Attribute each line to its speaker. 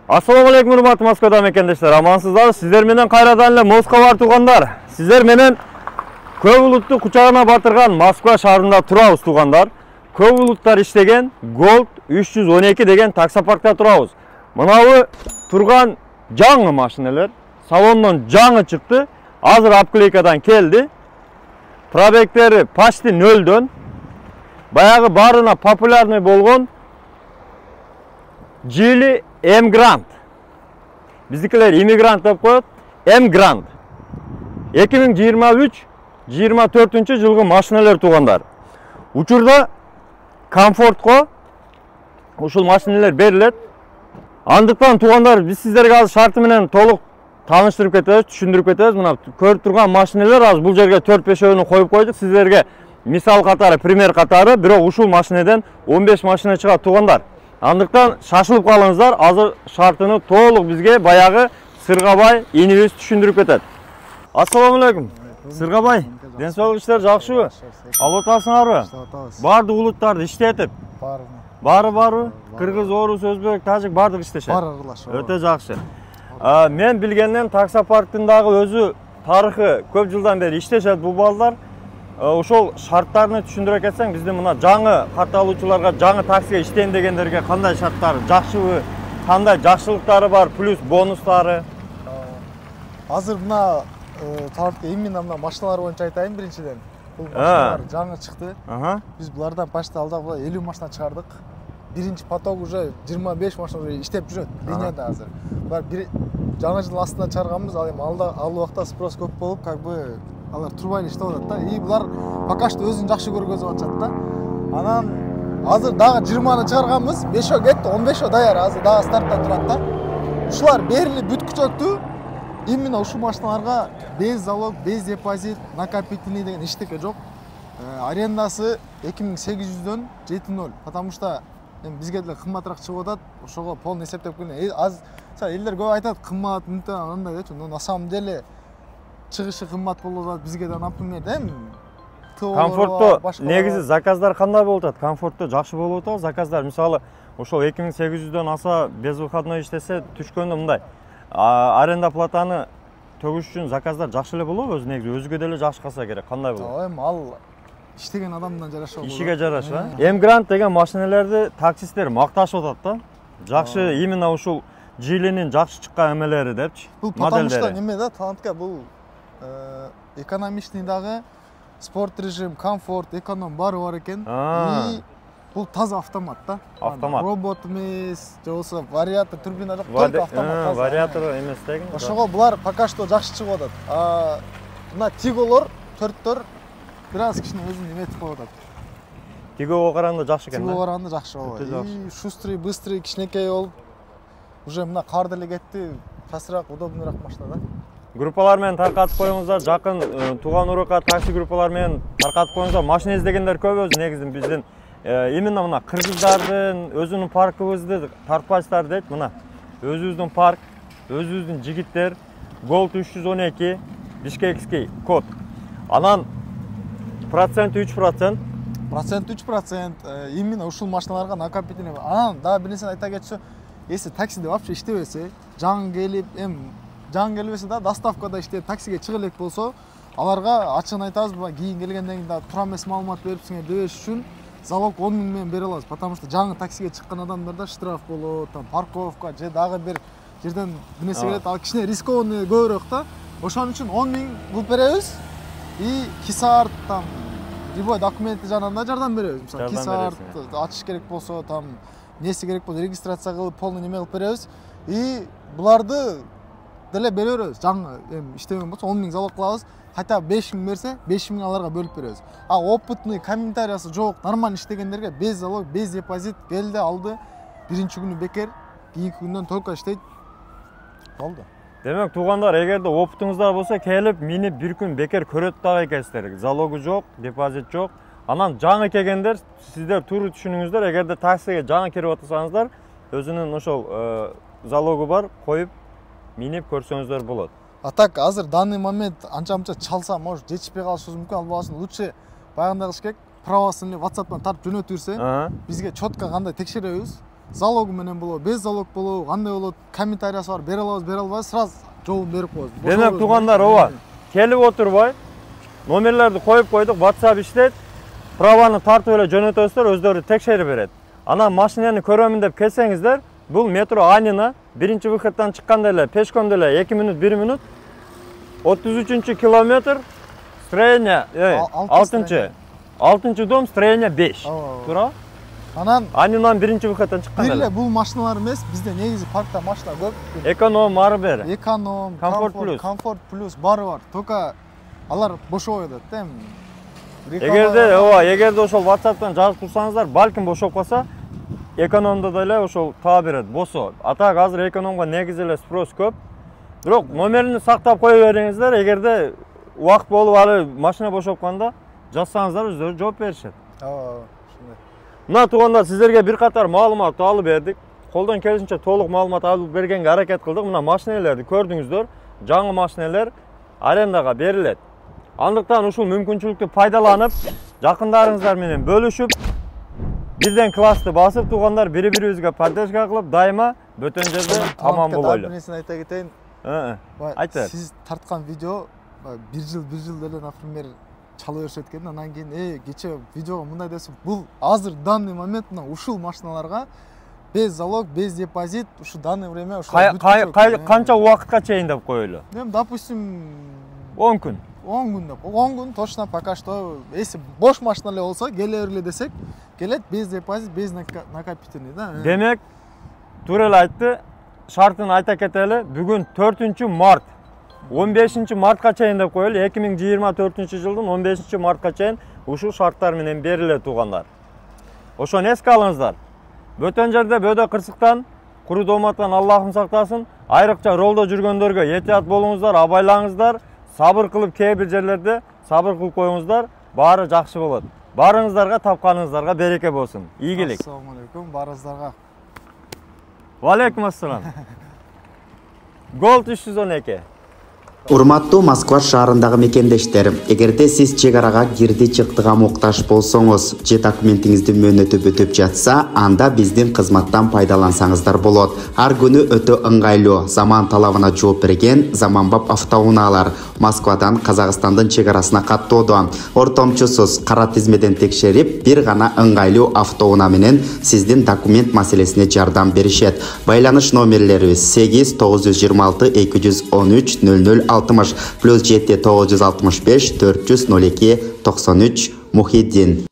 Speaker 1: Assalamu alaikum hurmatly Moskvada mekendештер. Amansızlar. Sizler menen kayрадан эле Москва бар туугандар. Sizler menen көп улутту кучагына батырган Москва шаарында турабыз туугандар. Көп улуттар иштеген Gold 312 деген таксопаркта турабыз. Мынабы турган жаңы машиналар, салондон жаңы чыкты. Азыр обклейкадан келди. Пробегтери почти 0дөн. Баягы барына популярный болгон Geely M Grand. Bizdekiler immigrant деп коет. M Grand. 2023-24 жылгы машиналар туугандар. Учурда комфортко ушул машиналар берилет. Андыктан туугандар биз сиздерге азыр шарты менен толук тааныштырып кетебиз, түшүндүрүп кетебиз. Мына көрүп турган машиналар азыр бул жерге 4-5 коюп койдук. Сиздерге мисал катары, пример катары, бирок ушул машинадан 15 машина чыгат туугандар. Андыктан шашылып калыңыздар. Азыр шартыны толук бизге баягы Сыргабай инибиз түшүндүрүп кетет. Ассаламу алейкум. Сыргабай, ден соолук иштер жакшыбы? Алып атасыңарбы? Бардык улуттарды иштетип? Бары. Кыргыз, орус, өзбек, тажик бардык иштешет. Өтө жакшы. Мен билгенден таксопарктындагы өзү тарыхы көп жылдан бери иштешет бул балдар. Ошол шарттарны түшүндүрө кетсең, бизде мына жаңы кат алуучуларга, жаңы таксиге иштейм дегендерге кандай шарттар жакшыбы, кандай жакшылыктары бар, плюс бонустары?
Speaker 2: Азыр мына тарыхта именно мына машиналар боюнча айтайын биринчиден. Бул машиналар жаңы чыкты. Биз булардан почти алдагы 50 машина чыгардык. Биринчи поток уже 25 машина уже иштеп жүрөт линияда азыр. Булар жаңы жыл астында чыгарганбыз, ал эми ал убакта спрос көп болуп, как бы алар турбай иштеп атат да. И булар пока что өзүн жакшы көргөзүп атышат да. Анан азыр дагы 20-ны чыгарганбыз, 5 кетти, 15 даяр, азыр дагы стартта турат да. Ушулар берилип бүткүчөктү. Именно ушул машиналарга без залог, без депозит, накопительный деген эчтеке жок. Арендасы 2800дөн 7.0, потому что бизге деле кымбатыраак чыгып атат. Ошого полный эсептеп келген. Аз элдер көп айтат, кымбат, мындай андай депчи. Но на самом деле чыгышы кымбат болуп атат бизге да, например,
Speaker 1: комфортту негизи заказдар кандай болуп атат? Комфортту жакшы болуп атабы заказдар? Мисалы, ошол 2800дөн аса безвыходной иштесе, түшкөндө мындай аренда платаны төгүш үчүн заказдар жакшы эле болобу? Өзү негизи өзгө деле жакшы калса керек. Кандай болот?
Speaker 2: Эми ал иштеген адамдан жараша болот.
Speaker 1: Ишиге жараша. M Grand деген машиналарды таксисттер макташып атат да. Жакшы, именно ушул Geely'nin жакшы чыккан эмелери депчи.
Speaker 2: Бул потому что неме да, талантка бул экономичный дагы, спорт режим, комфорт, эконом баары бар экен. И бул таза автомат да.
Speaker 1: Автомат.
Speaker 2: Робот эмес, же болсо вариатор, турбина жок, только автомат таза.
Speaker 1: Вариатор эмес деген.
Speaker 2: Ошого булар пока что жакшы чыгып атат. Мына Тиголор 4төр бир аз кичине өзүн эметип коюп атат.
Speaker 1: Тигого караганда жакшы экен да.
Speaker 2: Тигого караганда жакшы болот. И шустрый, быстрый, кичинекей болуп, уже мына кар деле кетти, тасыраак, удобныйраак машина да.
Speaker 1: Группалар менен таркатып коюңуздар, жакын тууган урукка такси группалар менен таркатып коюңуздар. Машина издегендер көп өзү негизи биздин именно мына кыргыздардын өзүнүн паркыбызды тартпайсыздар дейт. Мына өзүбүздүн парк, өзүбүздүн жигиттер, Gold 312 Бишкекский код. Анан проценти 3%.
Speaker 2: Процент 3%. Именно ушул машиналарга накопительный. Анан дагы бир нерсени айта кетчү. Если таксиде вообще иштебесе, жаңы келип, келбесе да, доставкада иштеп таксиге чыга элек болсо, аларга ачыгын айтабыз, кийин келгенден кийин да туура эмес маалымат берипсиңер дебеш үчүн залог 10 000 менен бере алабыз. Потому что жаңы таксиге чыккан адамдарда штраф болот, парковка же дагы бир жерден бир нерсе келет, ал кичине рискованный көбүрөөк да. Ошон үчүн 10 000 кылып беребиз. И кисарт там любой документи жанында жардам беребиз. Мисалы, кисарт ачыш керек болсо, там несі керек болса регистрация кылып, полный неме кылып беребиз. И буларды деле бере беребиз. Жаңы иштеген болсо 10 000 залог кылабыз. Хотя 5 000 берсе, 5 000 аларга бөлүп беребиз. Опытный, комментариясы жок, нормально иштегендерге без залог, без депозит келди, алды. Биринчи күнү бекер, кийинки күндөн только иштейт. Болду.
Speaker 1: Демек, туугандар, эгерде опытыңыздар болсо, келип, минип бир күн бекер көрөт дагы экенсиздер. Залогу жок, депозит жок. Анан жаңы келгендер, сиздер туура түшүнүңүздөр, эгерде таксиге жаңы кирип атсаңыздар, өзүнүн ошол залогу бар, коюп, минип көрсөңүздөр болот.
Speaker 2: А так, азыр данный момент анча-мынча чалса, может, жетишпей калышыбыз мүмкүн, ал болбосун лучше баягындай кылыш керек, правосын эле WhatsApp'тан тартып жөнөтүп берсе, бизге четко кандай текшеребиз, залогу менен болобу, без залог болобу, кандай болот, комментариясы бар, бере алабыз, бере албайбыз, сразу жообун берип коебуз.
Speaker 1: Демек туугандар, ооба, келип отурбай, номерлерди коюп койдук, WhatsApp иштейт, праваны тартып эле жөнөтөсүздөр, өздөрү текшерип берет. Анан машинени көрөмүн деп келсеңиздер, бул метро Анина, биринчи выходтан чыкканда эле, пешком деле 2 минут, 1 минут, 33 километр, строение, 6-чы дом, строение 5. Тура?
Speaker 2: Анан
Speaker 1: Анинан биринчи выходтан чыкканда эле.
Speaker 2: бул машиналар эмес, бизде негизи паркта машина көп.
Speaker 1: Эконом, ары бери.
Speaker 2: Эконом, комфорт плюс баары бар. Только алар бошобой атат да.
Speaker 1: Эгерде ошол WhatsApp'тан жазып турсаңыздар, балким бошоп калса, экономдо деле ошол таба берет, босо. Атак азыр экономго негизи эле спрос көп. Бирок номерини сактап кое бериңиздер, эгерде убакыт болуп ары машина бошоп калганда жазсаңыздар өздөрү жооп беришет.
Speaker 2: Ошондой.
Speaker 1: Мына туугандар, сиздерге бир катар маалымат алып бердик. Колдон келишинче толук маалымат алып бергенге аракет кылдык. Мына машинелерди көрдүңүздөр. Жаңы машинелер арендага берилет. Андыктан ушул мүмкүнчүлүктү пайдаланып, жакындарыңыздар менен бөлүшүп, бирден классты басып туугандар, бири-бирибизге поддержка кылып, дайыма бөтөн жерде аман болойлу.
Speaker 2: Несин айта кетейин.
Speaker 1: Айтты.
Speaker 2: Сиз тарткан видео 1 жыл деле, например, чала беришет экен. Анан кийин, кече видеого мындай десем, бул азыр данный момент мына ушул машиналарга без залог, без депозит, ушу данный время ушу
Speaker 1: канча убакытка чейин деп коелу?
Speaker 2: Допустим,
Speaker 1: 10 күн.
Speaker 2: 10 күн деп. 10 күн точно пока что, если бош машина эле болсо, келе бергиле десек, келет без депозит, без накопительный, да.
Speaker 1: Демек, туура эле айтты. Шартын айта кетели. Бүгүн 4-март. 15-мартка чейин деп коелу. 2024-жылдын 15-мартка чейин ушул шарттар менен берилет туугандар. Ошону эске алыңыздар. Бөтөн жерде бөдө кырсыктан, куру дооматтан Аллахым сактасын. Айрыкча ролдо жүргөндөргө этият болуңуздар, абайлаңыздар. Сабыр кылып кээ бир жерлерде сабыр кылып коюңуздар. Баары жакшы болот. Баарыңыздарга, тапканыңыздарга береке болсун. Ийгилик.
Speaker 2: Ассаламу алейкум, баарыңыздарга.
Speaker 1: Ва алейкум ассалам. Гол 312.
Speaker 3: Урматтуу Москва шаарындагы мекендештер, эгерде сиз чек арага кирди чыктыга муктаж болсоңуз, же документиңизди мөөнөтү бүтүп жатса, анда биздин кызматтан пайдалансаңыздар болот. Ар күнү өтө ыңгайлуу, заман талабына жооп берген заманбап автоунаалар Москвадан Казакстандын чек арасына каттоодо. Ортомчусуз кара тизмеден текшерип, бир гана ыңгайлуу автоунаа менен сиздин документ маселесине жардам беришет. Байланыш номерлерибиз 8 926 213 00 +7 965 402 93 Мухиддин.